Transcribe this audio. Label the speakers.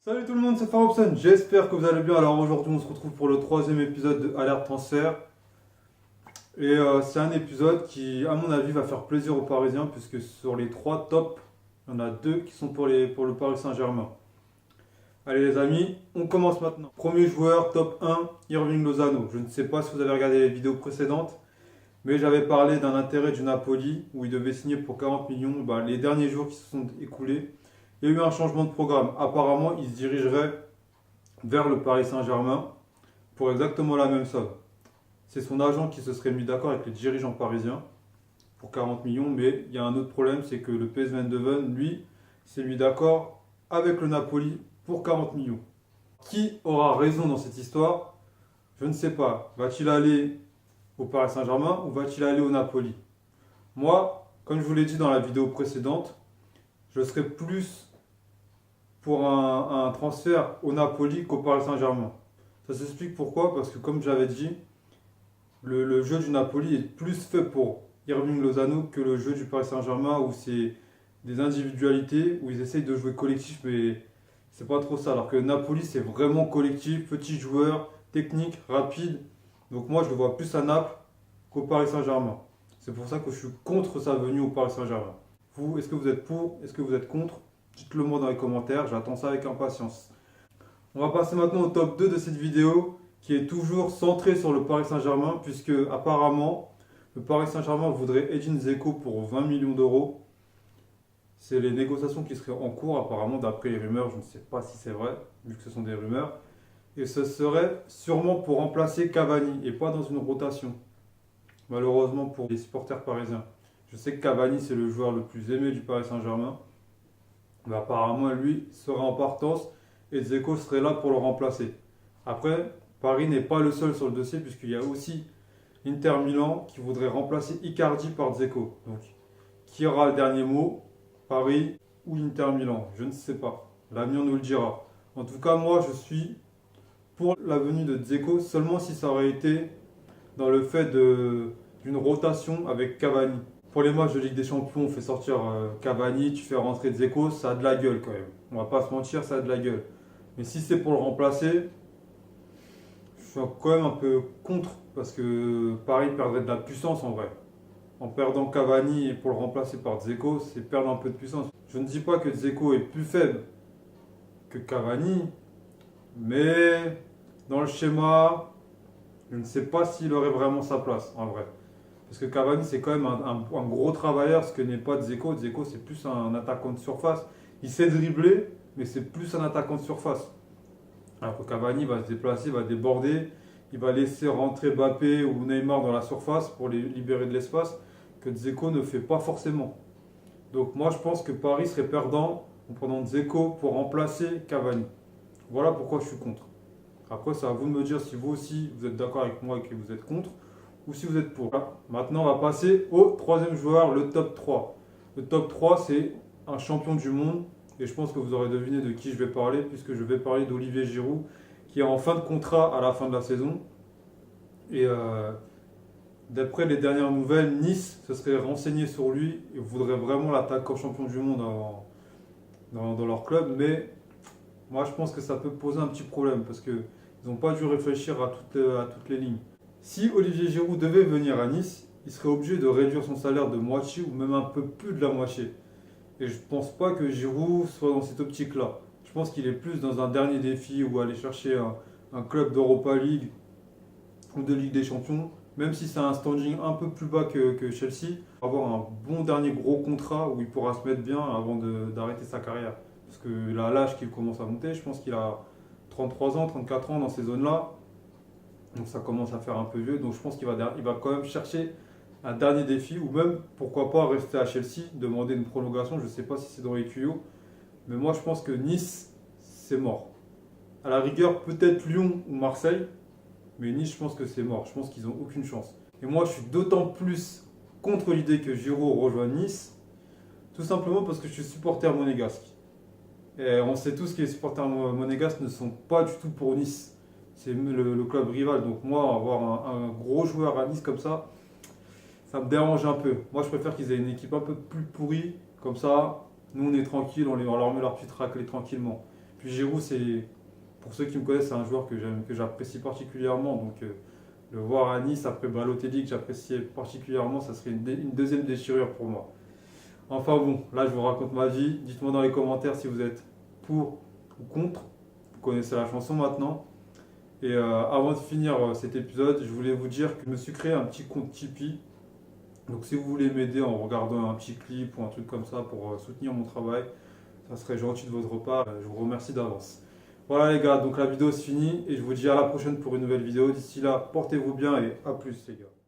Speaker 1: Salut tout le monde, c'est Farobson, j'espère que vous allez bien. Alors aujourd'hui on se retrouve pour le troisième épisode de Alerte Transfert. Et c'est un épisode qui à mon avis va faire plaisir aux Parisiens puisque sur les trois tops, il y en a deux qui sont pour le Paris Saint-Germain. Allez les amis, on commence maintenant. Premier joueur, top 1, Hirving Lozano. Je ne sais pas si vous avez regardé les vidéos précédentes, mais j'avais parlé d'un intérêt du Napoli où il devait signer pour 40 millions. Les derniers jours qui se sont écoulés, il y a eu un changement de programme. Apparemment, il se dirigerait vers le Paris Saint-Germain pour exactement la même somme. C'est son agent qui se serait mis d'accord avec les dirigeants parisiens pour 40 millions, mais il y a un autre problème, c'est que le PSV Eindhoven, lui, s'est mis d'accord avec le Napoli pour 40 millions. Qui aura raison dans cette histoire? Je ne sais pas. Va-t-il aller au Paris Saint-Germain ou va-t-il aller au Napoli? Moi, comme je vous l'ai dit dans la vidéo précédente, je serais plus pour un transfert au Napoli qu'au Paris Saint-Germain. Ça s'explique pourquoi, parce que comme j'avais dit, le jeu du Napoli est plus fait pour Hirving Lozano que le jeu du Paris Saint-Germain où c'est des individualités, où ils essayent de jouer collectif, mais c'est pas trop ça. Alors que Napoli, c'est vraiment collectif, petit joueur, technique, rapide. Donc moi, je le vois plus à Naples qu'au Paris Saint-Germain. C'est pour ça que je suis contre sa venue au Paris Saint-Germain. Vous, est-ce que vous êtes pour? Est-ce que vous êtes contre? Dites-le moi dans les commentaires, j'attends ça avec impatience. On va passer maintenant au top 2 de cette vidéo qui est toujours centrée sur le Paris Saint-Germain puisque apparemment le Paris Saint-Germain voudrait Edin Dzeko pour 20 millions d'euros. C'est les négociations qui seraient en cours apparemment d'après les rumeurs, je ne sais pas si c'est vrai vu que ce sont des rumeurs. Et ce serait sûrement pour remplacer Cavani et pas dans une rotation. Malheureusement pour les supporters parisiens. Je sais que Cavani c'est le joueur le plus aimé du Paris Saint-Germain. Mais apparemment lui sera en partance et Dzeko serait là pour le remplacer. Après, Paris n'est pas le seul sur le dossier puisqu'il y a aussi Inter Milan qui voudrait remplacer Icardi par Dzeko. Donc, qui aura le dernier mot? Paris ou Inter Milan? Je ne sais pas. L'avenir nous le dira. En tout cas, moi, je suis pour la venue de Dzeko seulement si ça aurait été dans le fait d'une rotation avec Cavani. Pour les matchs de Ligue des Champions, on fait sortir Cavani, tu fais rentrer Dzeko, ça a de la gueule quand même. On va pas se mentir, ça a de la gueule. Mais si c'est pour le remplacer, je suis quand même un peu contre parce que Paris perdrait de la puissance en vrai. En perdant Cavani et pour le remplacer par Dzeko, c'est perdre un peu de puissance. Je ne dis pas que Dzeko est plus faible que Cavani, mais dans le schéma, je ne sais pas s'il aurait vraiment sa place en vrai. Parce que Cavani, c'est quand même un gros travailleur, ce que n'est pas Dzeko. Dzeko, c'est plus un attaquant de surface. Il sait dribbler, mais c'est plus un attaquant de surface. Alors que Cavani va se déplacer, va déborder, il va laisser rentrer Mbappé ou Neymar dans la surface pour les libérer de l'espace, que Dzeko ne fait pas forcément. Donc moi, je pense que Paris serait perdant en prenant Dzeko pour remplacer Cavani. Voilà pourquoi je suis contre. Après, c'est à vous de me dire si vous aussi, vous êtes d'accord avec moi et que vous êtes contre ou si vous êtes pour. Voilà. Maintenant, on va passer au troisième joueur, le top 3. Le top 3, c'est un champion du monde. Et je pense que vous aurez deviné de qui je vais parler, puisque je vais parler d'Olivier Giroud, qui est en fin de contrat à la fin de la saison. Et d'après les dernières nouvelles, Nice se serait renseigné sur lui et voudrait vraiment l'attaquer en champion du monde dans leur club. Mais moi, je pense que ça peut poser un petit problème, parce qu'ils n'ont pas dû réfléchir à toutes les lignes. Si Olivier Giroud devait venir à Nice, il serait obligé de réduire son salaire de moitié ou même un peu plus de la moitié. Et je ne pense pas que Giroud soit dans cette optique-là. Je pense qu'il est plus dans un dernier défi ou aller chercher un club d'Europa League ou de Ligue des Champions, même si c'est un standing un peu plus bas que Chelsea, avoir un bon dernier gros contrat où il pourra se mettre bien avant d'arrêter sa carrière. Parce que là, l'âge qu'il commence à monter, je pense qu'il a 33 ans, 34 ans dans ces zones-là. Donc ça commence à faire un peu vieux. Donc je pense qu'il va quand même chercher un dernier défi ou même pourquoi pas rester à Chelsea, demander une prolongation. Je ne sais pas si c'est dans les tuyaux. Mais moi je pense que Nice, c'est mort. À la rigueur, peut-être Lyon ou Marseille. Mais Nice, je pense que c'est mort. Je pense qu'ils n'ont aucune chance. Et moi je suis d'autant plus contre l'idée que Giroud rejoigne Nice. Tout simplement parce que je suis supporter monégasque. Et on sait tous que les supporters monégasques ne sont pas du tout pour Nice. C'est le club rival. Donc moi, avoir un gros joueur à Nice comme ça me dérange un peu. Moi, je préfère qu'ils aient une équipe un peu plus pourrie. Comme ça, nous, on est tranquille, on leur met leur petite raclée tranquillement. Puis Giroud, pour ceux qui me connaissent, c'est un joueur que j'apprécie particulièrement. Donc le voir à Nice après Balotelli, que j'appréciais particulièrement, ça serait une deuxième déchirure pour moi. Enfin bon, là je vous raconte ma vie. Dites-moi dans les commentaires si vous êtes pour ou contre. Vous connaissez la chanson maintenant. Et avant de finir cet épisode, je voulais vous dire que je me suis créé un petit compte Tipeee. Donc si vous voulez m'aider en regardant un petit clip ou un truc comme ça pour soutenir mon travail, ça serait gentil de votre part. Je vous remercie d'avance. Voilà les gars, donc la vidéo se finit et je vous dis à la prochaine pour une nouvelle vidéo. D'ici là, portez-vous bien et à plus les gars.